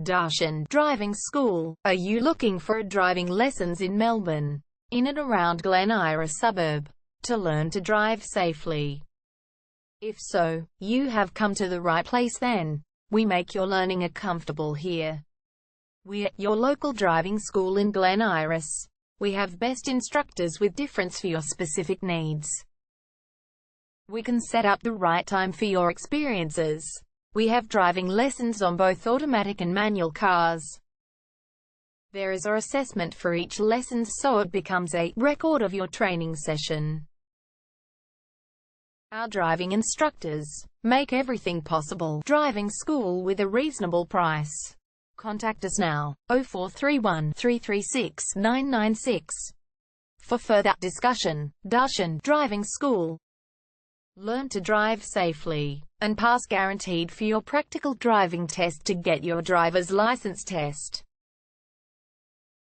Darshan Driving School. Are you looking for driving lessons in Melbourne, in and around Glen Iris suburb, to learn to drive safely? If so, you have come to the right place then. We make your learning comfortable here. We're your local driving school in Glen Iris. We have best instructors with difference for your specific needs. We can set up the right time for your experiences. We have driving lessons on both automatic and manual cars. There is an assessment for each lesson, so it becomes a record of your training session. Our driving instructors make everything possible. Driving school with a reasonable price. Contact us now, 0431 336 996. For further discussion. Darshan Driving School. Learn to drive safely and pass guaranteed for your practical driving test to get your driver's license test.